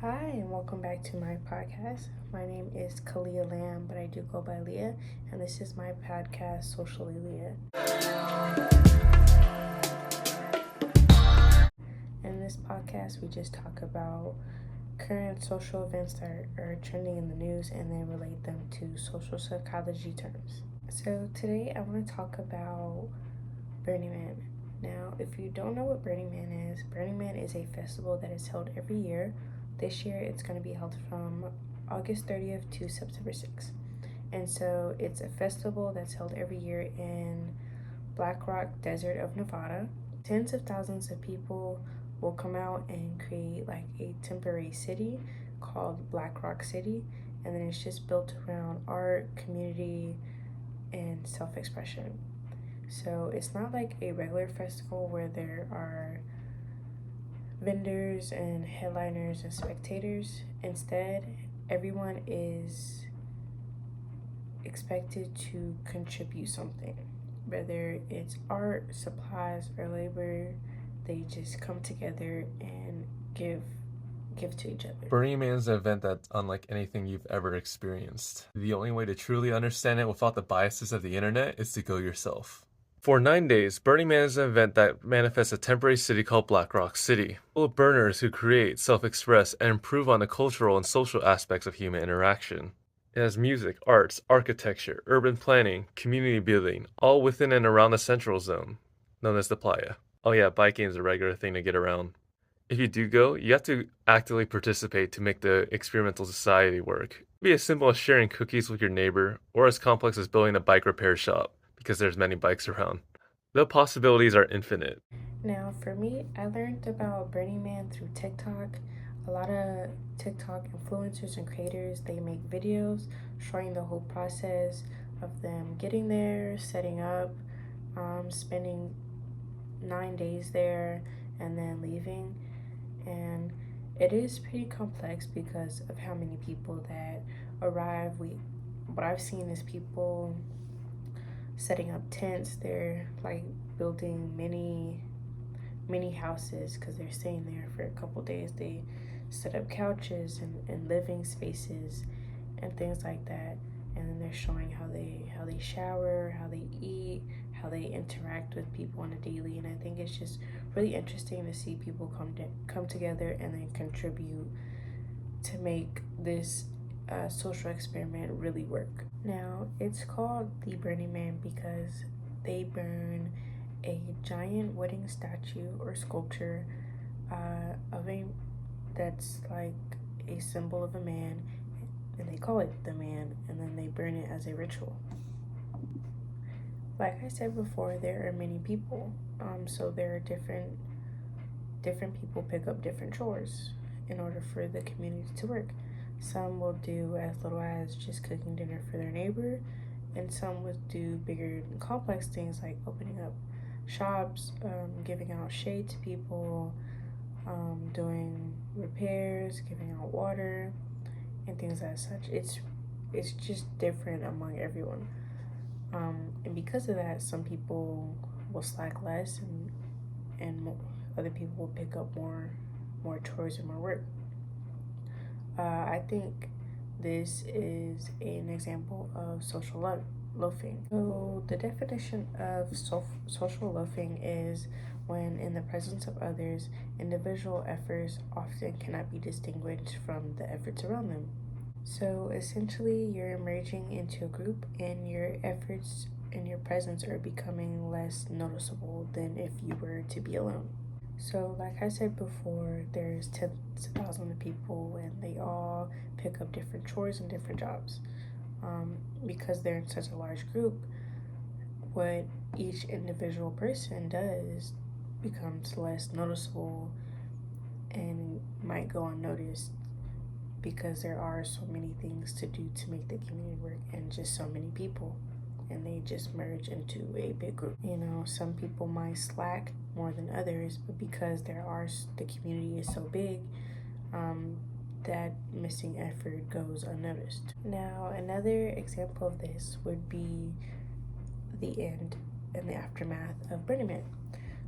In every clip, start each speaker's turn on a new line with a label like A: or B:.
A: Hi, and welcome back to my podcast. My name is Kalia Lamb, but I do go by Liyah, and this is my podcast, Socially Liyah. In this podcast, we just talk about current social events that are trending in the news and then relate them to social psychology terms. So, today I want to talk about Burning Man. Now, if you don't know what Burning Man is a festival that is held every year. This year, it's going to be held from August 30th to September 6th. And so it's a festival that's held every year in Black Rock Desert of Nevada. Tens of thousands of people will come out and create like a temporary city called Black Rock City. And then it's just built around art, community, and self-expression. So it's not like a regular festival where there are vendors and headliners and spectators. Instead, everyone is expected to contribute something, whether it's art, supplies, or labor. They just come together and give to each other.
B: Burning Man is an event that's unlike anything you've ever experienced. The only way to truly understand it without the biases of the internet is to go yourself. For 9 days, Burning Man is an event that manifests a temporary city called Black Rock City, full of burners who create, self-express, and improve on the cultural and social aspects of human interaction. It has music, arts, architecture, urban planning, community building, all within and around the central zone, known as the Playa. Oh yeah, biking is a regular thing to get around. If you do go, you have to actively participate to make the experimental society work. It could be as simple as sharing cookies with your neighbor, or as complex as building a bike repair shop, because there's many bikes around. The possibilities are infinite.
A: Now, for me, I learned about Burning Man through TikTok. A lot of TikTok influencers and creators, they make videos showing the whole process of them getting there, setting up, spending 9 days there, and then leaving. And it is pretty complex because of how many people that arrive. What I've seen is people setting up tents. They're like building mini houses because they're staying there for a couple days. They set up couches and living spaces and things like that. And then they're showing how they shower, how they eat, how they interact with people on a daily. And I think it's just really interesting to see people come together and then contribute to make this social experiment really work. Now, it's called the Burning Man because they burn a giant wooden statue or sculpture of a that's like a symbol of a man, and they call it the man, and then they burn it as a ritual. Like I said before, there are many people, so there are different people pick up different chores in order for the community to work. Some will do as little as just cooking dinner for their neighbor, and some would do bigger and complex things like opening up shops, giving out shade to people, doing repairs, giving out water, and things as such. It's just different among everyone, and because of that, some people will slack less, and other people will pick up more chores and more work. I think this is an example of social loafing. So the definition of social loafing is when, in the presence of others, individual efforts often cannot be distinguished from the efforts around them. So essentially, you're merging into a group, and your efforts and your presence are becoming less noticeable than if you were to be alone. So, like I said before, there's tens of thousands of people, and they all pick up different chores and different jobs. Because they're in such a large group, what each individual person does becomes less noticeable and might go unnoticed because there are so many things to do to make the community work and just so many people, and they just merge into a big group. Some people might slack more than others, but because the community is so big, that missing effort goes unnoticed. Now, another example of this would be the end and the aftermath of Burning Man.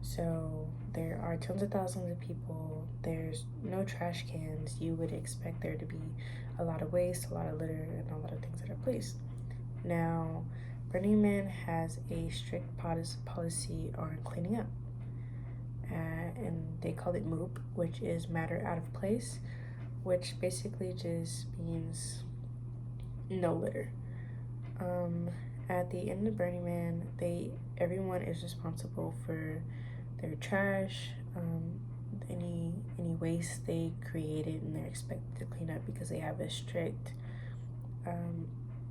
A: So there are tons of thousands of people. There's no trash cans. You would expect there to be a lot of waste, a lot of litter, and a lot of things that are placed. Now, Burning Man has a strict policy on cleaning up. And they call it MOOP, which is matter out of place, which basically just means no litter. At the end of Burning Man, everyone is responsible for their trash, any waste they created, and they're expected to clean up because they have a strict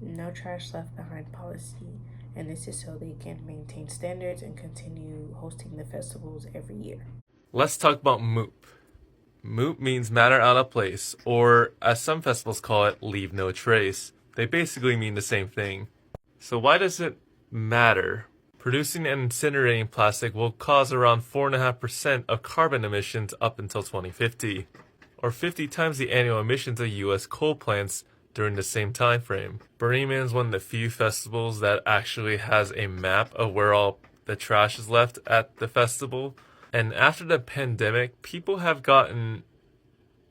A: no trash left behind policy. And this is so they can maintain standards and continue hosting the festivals every year.
B: Let's talk about MOOP. MOOP means matter out of place, or as some festivals call it, leave no trace. They basically mean the same thing. So why does it matter? Producing and incinerating plastic will cause around 4.5% of carbon emissions up until 2050, or 50 times the annual emissions of US coal plants during the same time frame. Burning Man is one of the few festivals that actually has a map of where all the trash is left at the festival. And after the pandemic, people have gotten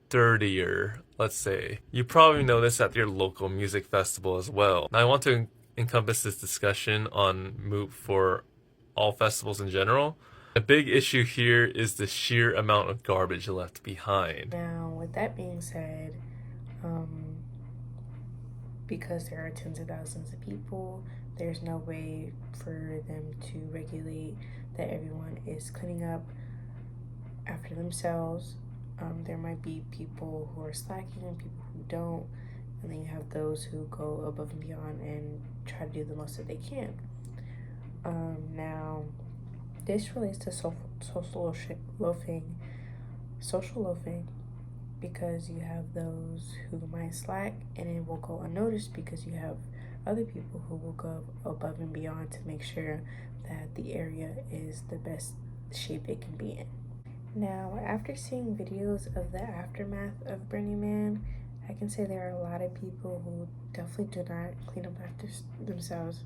B: dirtier, let's say. You probably know this at your local music festival as well. Now, I want to encompass this discussion on MOOP for all festivals in general. A big issue here is the sheer amount of garbage left behind.
A: Now, with that being said, because there are tens of thousands of people, there's no way for them to regulate that everyone is cleaning up after themselves. There might be people who are slacking and people who don't, and then you have those who go above and beyond and try to do the most that they can. Now, this relates to social loafing, because you have those who might slack and it will go unnoticed because you have other people who will go above and beyond to make sure that the area is the best shape it can be in. Now, after seeing videos of the aftermath of Burning Man, I can say there are a lot of people who definitely do not clean up after themselves,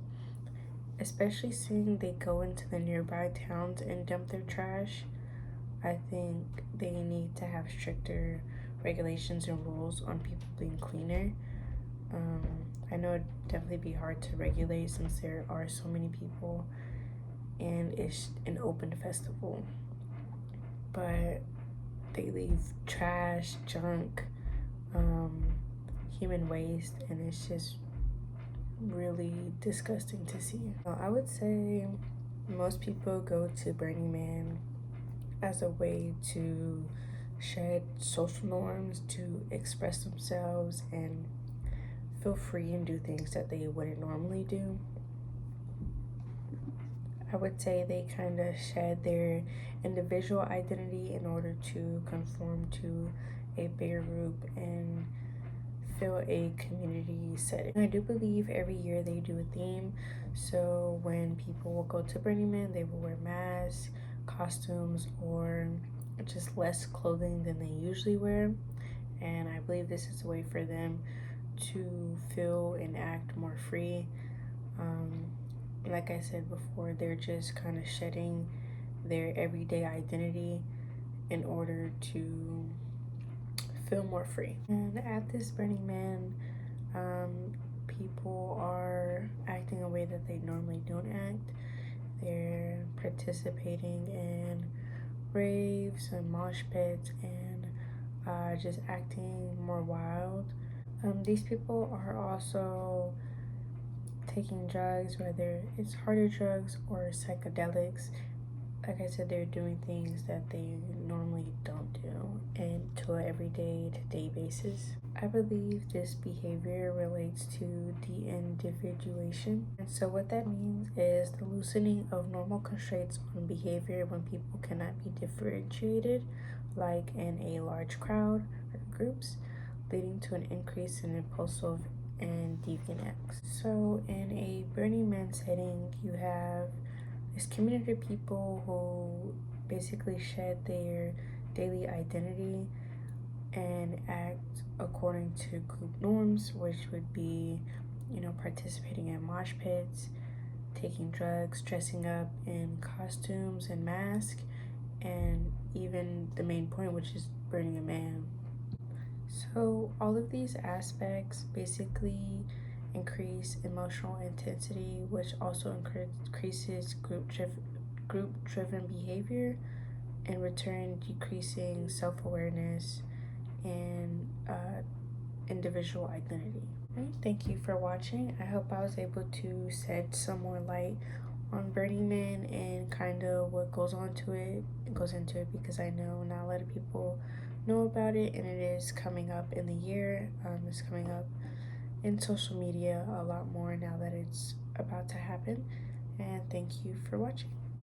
A: especially seeing they go into the nearby towns and dump their trash. I think they need to have stricter regulations and rules on people being cleaner. I know it'd definitely be hard to regulate since there are so many people and it's an open festival. But they leave trash, junk, human waste, and it's just really disgusting to see. I would say most people go to Burning Man as a way to shed social norms, to express themselves, and feel free and do things that they wouldn't normally do. I would say they kind of shed their individual identity in order to conform to a bigger group and feel a community setting. I do believe every year they do a theme. So when people will go to Burning Man, they will wear masks, costumes, or just less clothing than they usually wear. And I believe this is a way for them to feel and act more free. Like I said before, they're just kind of shedding their everyday identity in order to feel more free. And at this Burning Man, people are acting a way that they normally don't act. They're participating in raves and mosh pits and just acting more wild. These people are also taking drugs, whether it's harder drugs or psychedelics. Like I said, they're doing things that they normally don't do and to an everyday to day basis. I believe this behavior relates to de-individuation. And so what that means is the loosening of normal constraints on behavior when people cannot be differentiated, like in a large crowd or groups, leading to an increase in impulsive and deviant acts. So in a Burning Man setting, you have this community of people who basically shed their daily identity and act according to group norms, which would be, participating in mosh pits, taking drugs, dressing up in costumes and masks, and even the main point, which is burning a man. So, all of these aspects basically increase emotional intensity, which also increases group driven behavior, in return, decreasing self awareness and individual identity. Right? Thank you for watching. I hope I was able to shed some more light on Burning Man and kind of what goes into it because I know not a lot of people know about it, and it is coming up in the year. It's coming up in social media a lot more now that it's about to happen. And thank you for watching.